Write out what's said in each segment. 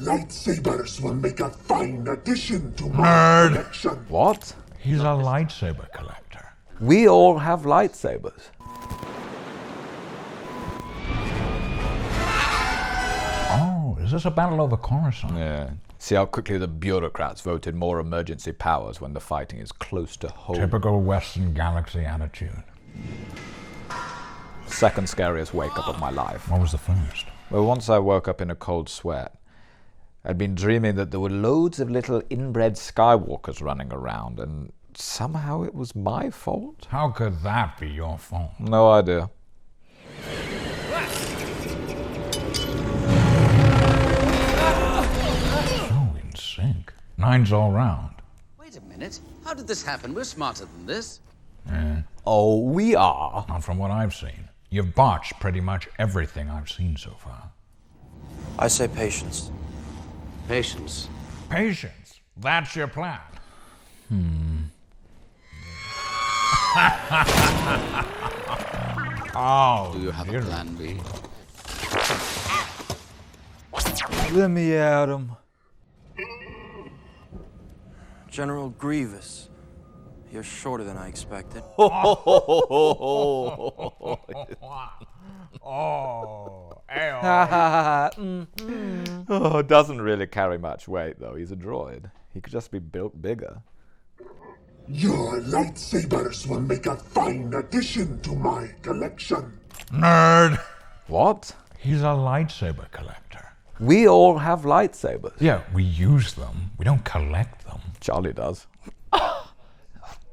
lightsabers will make a fine addition to my collection. What? He's a lightsaber collector. We all have lightsabers. Oh, is this a battle over Coruscant? Yeah. See how quickly the bureaucrats voted more emergency powers when the fighting is close to home. Typical Western Galaxy attitude. Second scariest wake-up of my life. What was the first? Well, once I woke up in a cold sweat. I'd been dreaming that there were loads of little inbred Skywalkers running around, and somehow it was my fault? How could that be your fault? No idea. So in sync. 9's all round. Wait a minute. How did this happen? We're smarter than this. Oh, we are. Not from what I've seen. You've botched pretty much everything I've seen so far. I say patience. Patience. Patience. That's your plan. Oh, Do you have a plan B? Let me at him. General Grievous. You're shorter than I expected. Oh, doesn't really carry much weight, though. He's a droid. He could just be built bigger. Your lightsabers will make a fine addition to my collection. Nerd. What? He's a lightsaber collector. We all have lightsabers. Yeah, we use them. We don't collect them. Charlie does.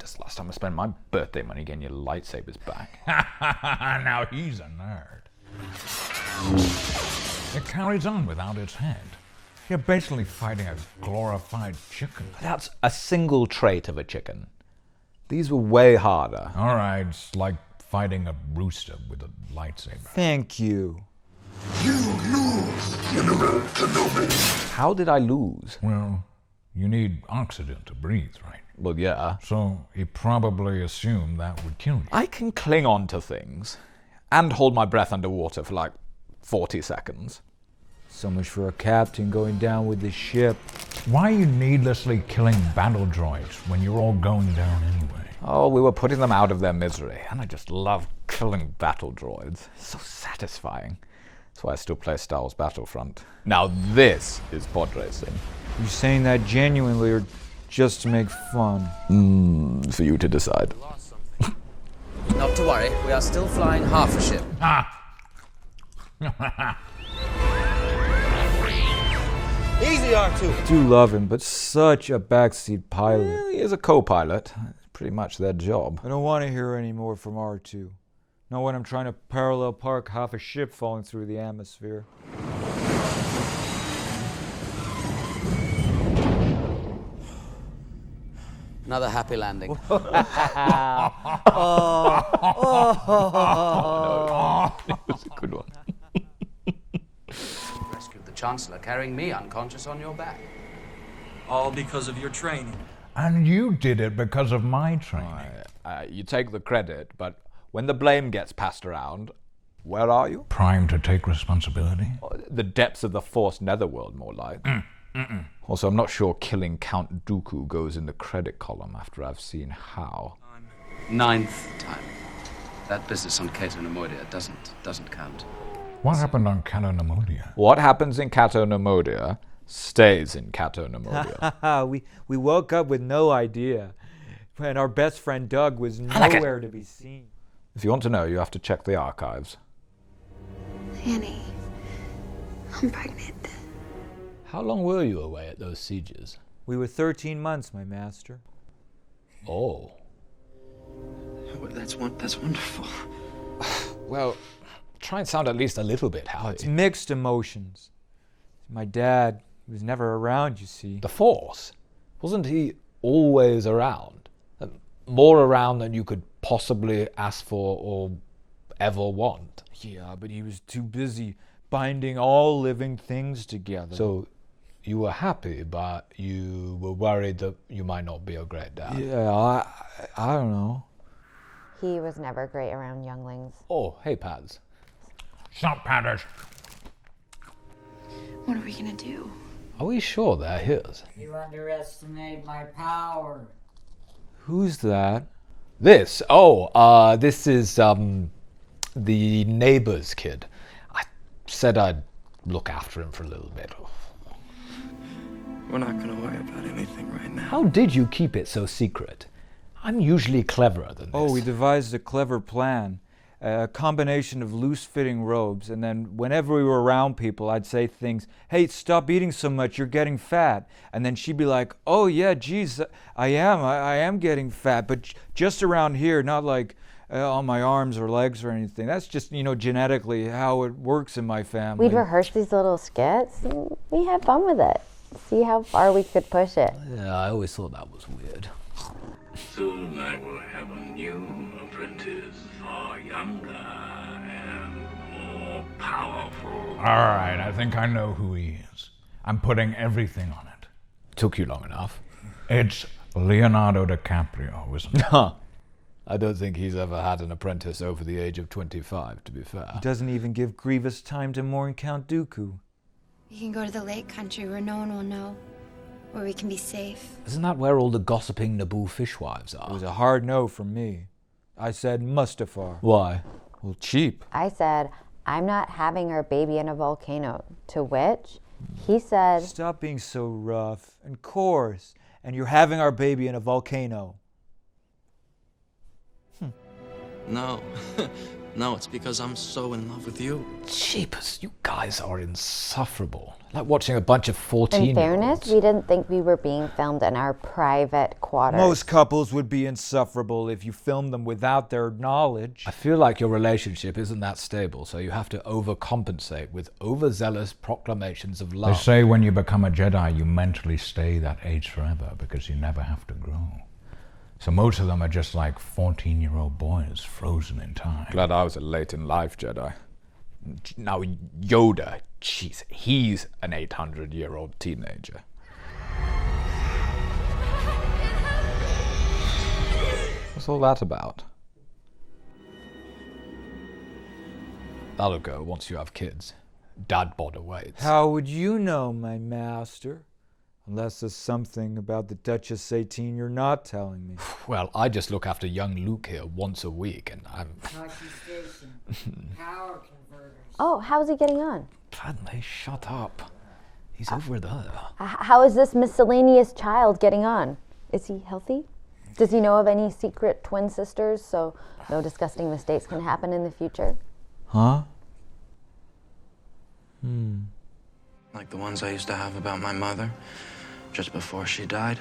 Just last time I spent my birthday money getting your lightsabers back. Now he's a nerd. It carries on without its head. You're basically fighting a glorified chicken. That's a single trait of a chicken. These were way harder. All right, it's like fighting a rooster with a lightsaber. Thank you. You lose, General Kenobi. How did I lose? Well, you need oxygen to breathe, right? Well, yeah. So he probably assumed that would kill you. I can cling on to things and hold my breath underwater for like 40 seconds. So much for a captain going down with the ship. Why are you needlessly killing battle droids when you're all going down anyway? Oh, we were putting them out of their misery, and I just love killing battle droids. It's so satisfying. That's why I still play Star Wars Battlefront. Now this is pod racing. You saying that genuinely or just to make fun? For you to decide. Not to worry. We are still flying half a ship. Easy, R2. Do love him, but such a backseat pilot. Well, he is a co-pilot. It's pretty much their job. I don't want to hear any more from R2. Not when I'm trying to parallel park half a ship falling through the atmosphere. Another happy landing. It was a good one. Rescued the Chancellor, carrying me unconscious on your back. All because of your training. And you did it because of my training. You take the credit, but when the blame gets passed around, where are you? Prime to take responsibility. The depths of the Force Netherworld, more like. Also, I'm not sure killing Count Dooku goes in the credit column after I've seen how. 9th time. That business on Cato Nemoidia doesn't count. What happened on Cato Nemoidia? What happens in Cato Nemoidia stays in Cato Nemoidia. we woke up with no idea. And our best friend Doug was nowhere to be seen. If you want to know, you have to check the archives. Annie, I'm pregnant. How long were you away at those sieges? We were 13 months, my master. Oh. That's wonderful. Well, try and sound at least a little bit It's happy. mixed emotions. My dad was never around, you see. The Force? Wasn't he always around? More around than you could possibly ask for or ever want. Yeah, but he was too busy binding all living things together. So you were happy, but you were worried that you might not be a great dad. Yeah, I don't know. He was never great around younglings. Oh, hey, Pads. Stop, Patters. What are we gonna do? Are we sure they're his? You underestimate my power. Who's that? This? This is, the neighbor's kid. I said I'd look after him for a little bit. We're not gonna worry about anything right now. How did you keep it so secret? I'm usually cleverer than this. Oh, we devised a clever plan. A combination of loose-fitting robes, and then whenever we were around people, I'd say things, hey, stop eating so much, you're getting fat. And then she'd be like, oh yeah, geez, I am getting fat, but just around here, not like on my arms or legs or anything. That's just, genetically how it works in my family. We'd rehearse these little skits, and we had fun with it. See how far we could push it. Yeah, I always thought that was weird. Soon I will have a new apprentice, far younger and more powerful. Alright, I think I know who he is. I'm putting everything on it. Took you long enough. It's Leonardo DiCaprio, isn't it? Huh. I don't think he's ever had an apprentice over the age of 25, to be fair. He doesn't even give Grievous time to mourn Count Dooku. We can go to the lake country where no one will know, where we can be safe. Isn't that where all the gossiping Naboo fishwives are? It was a hard no from me. I said Mustafar. Why? Well, cheap. I said, I'm not having our baby in a volcano. To which, he said... Stop being so rough and coarse, and you're having our baby in a volcano. No. No, it's because I'm so in love with you. Jeepers, you guys are insufferable. Like watching a bunch of 14-year-olds. In fairness, we didn't think we were being filmed in our private quarters. Most couples would be insufferable if you filmed them without their knowledge. I feel like your relationship isn't that stable, so you have to overcompensate with overzealous proclamations of They love. say when you become a Jedi, you mentally stay that age forever because you never have to grow. So most of them are just like 14-year-old boys frozen in time. Glad I was a late in life Jedi. Now Yoda, jeez, he's an 800-year-old teenager. What's all that about? That'll go once you have kids. Dad bod awaits. How would you know, my master? Unless there's something about the Duchess 18 you're not telling me. Well, I just look after young Luke here once a week, and I'm... Station. Power converters. Oh, how's he getting on? Padme, shut up. He's over there. How is this miscellaneous child getting on? Is he healthy? Does he know of any secret twin sisters so no disgusting mistakes can happen in the future? Huh? Like the ones I used to have about my mother just before she died.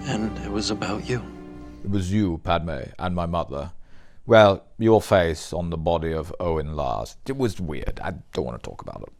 And it was about you. It was you, Padme, and my mother. Well, your face on the body of Owen Lars. It was weird. I don't want to talk about it.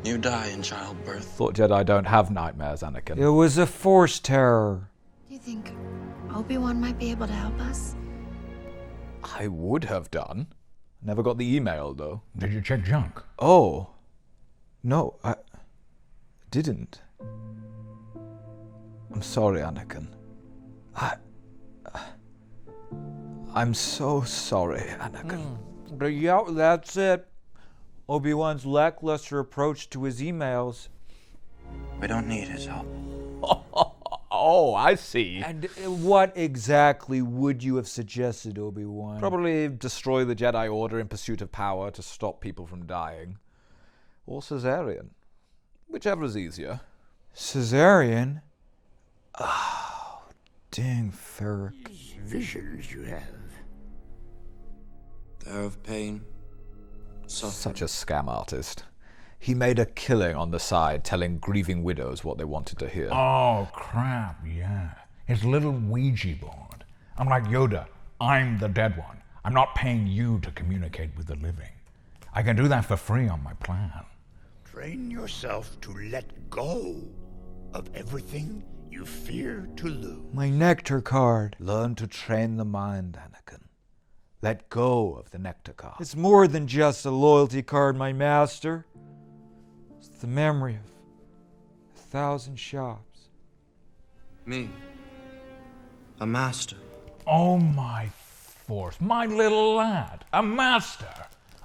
You die in childbirth. Thought Jedi don't have nightmares, Anakin. It was a force terror. Do you think Obi-Wan might be able to help us? I would have done. Never got the email, though. Did you check junk? Oh. No, I didn't. I'm sorry, Anakin. I'm so sorry, Anakin. But yeah, that's it. Obi-Wan's lackluster approach to his emails. We don't need his help. Oh, I see. And what exactly would you have suggested, Obi-Wan? Probably destroy the Jedi Order in pursuit of power to stop people from dying. Or Caesarean. Whichever is easier. Caesarean? Oh, dang, Ferric. These visions you have. They're of pain. Such a scam artist. He made a killing on the side telling grieving widows what they wanted to hear. Oh, crap, yeah. His little Ouija board. I'm like Yoda. I'm the dead one. I'm not paying you to communicate with the living. I can do that for free on my plan. Train yourself to let go of everything you fear to lose. My nectar card. Learn to train the mind, Anakin. Let go of the nectar card. It's more than just a loyalty card, my master. It's the memory of 1,000 shops. Me. A master. Oh, my force. My little lad. A master.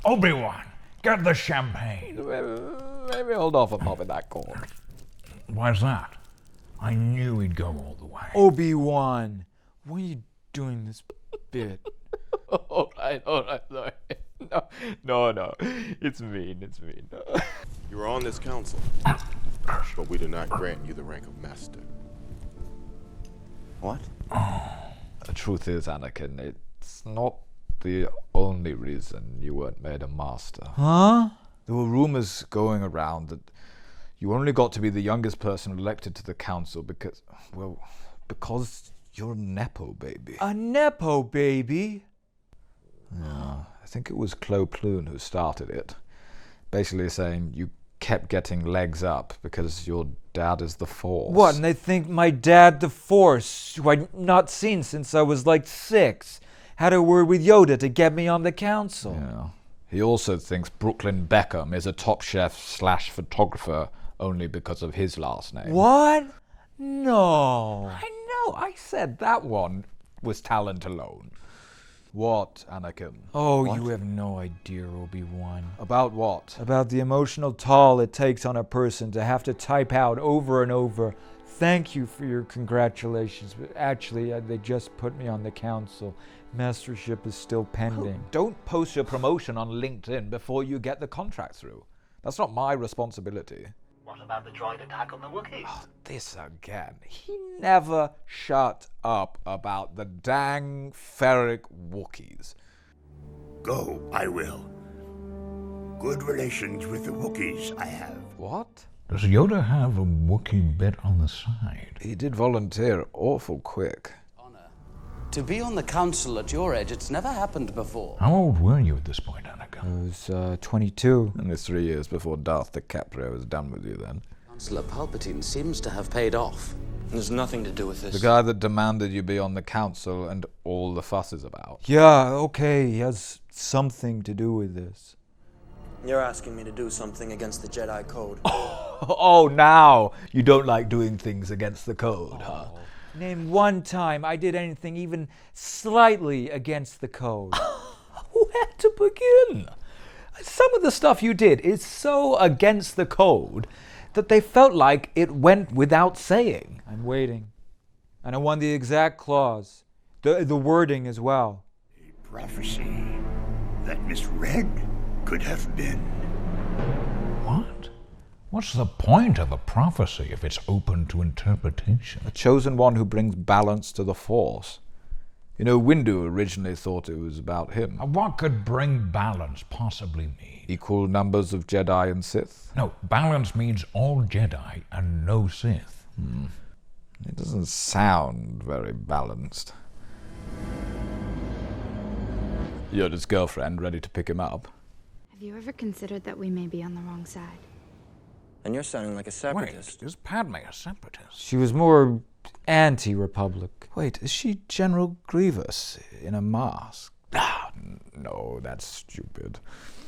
Obi-Wan. Get the champagne. Maybe hold off on popping that cork. Why's that? I knew he'd go all the way. Obi-Wan, why are you doing this bit? all right, sorry. No, it's mean. You are on this council, but we do not grant you the rank of master. What? The truth is, Anakin, it's not the only reason you weren't made a master. Huh? There were rumors going around that you only got to be the youngest person elected to the council because you're a Nepo baby. A Nepo baby? Yeah, I think it was Clo Plune who started it. Basically saying you kept getting legs up because your dad is the Force. What, and they think my dad the Force, who I'd not seen since I was like 6, had a word with Yoda to get me on the council. Yeah. He also thinks Brooklyn Beckham is a top chef / photographer only because of his last name. What? No. I know, I said that one was talent alone. What, Anakin? Oh, What? you have no idea, Obi-Wan. About what? About the emotional toll it takes on a person to have to type out over and over, "Thank you for your congratulations, but actually they just put me on the council. Mastership is still pending." Don't post your promotion on LinkedIn before you get the contract through. That's not my responsibility. What about the droid attack on the Wookiees? Oh, this again. He never shut up about the dang ferric Wookiees. Go, I will. Good relations with the Wookiees I have. What? Does Yoda have a Wookiee bit on the side? He did volunteer awful quick. To be on the council at your age, it's never happened before. How old were you at this point, Anakin? I was 22. And it's 3 years before Darth DiCaprio was done with you then. Councillor Palpatine seems to have paid off. There's nothing to do with this. The guy that demanded you be on the council and all the fuss is about. Yeah, okay, he has something to do with this. You're asking me to do something against the Jedi Code. Oh, now you don't like doing things against the code, huh? Name one time I did anything even slightly against the code. Where to begin? Some of the stuff you did is so against the code that they felt like it went without saying. I'm waiting. And I want the exact clause. The wording as well. A prophecy that misread could have been. What? What's the point of a prophecy if it's open to interpretation? A chosen one who brings balance to the Force. You know, Windu originally thought it was about him. What could bring balance possibly mean? Equal numbers of Jedi and Sith? No, balance means all Jedi and no Sith. It doesn't sound very balanced. Yoda's girlfriend ready to pick him up. Have you ever considered that we may be on the wrong side? And you're sounding like a separatist. Wait, is Padme a separatist? She was more anti-Republic. Wait, is she General Grievous in a mask? No, that's stupid.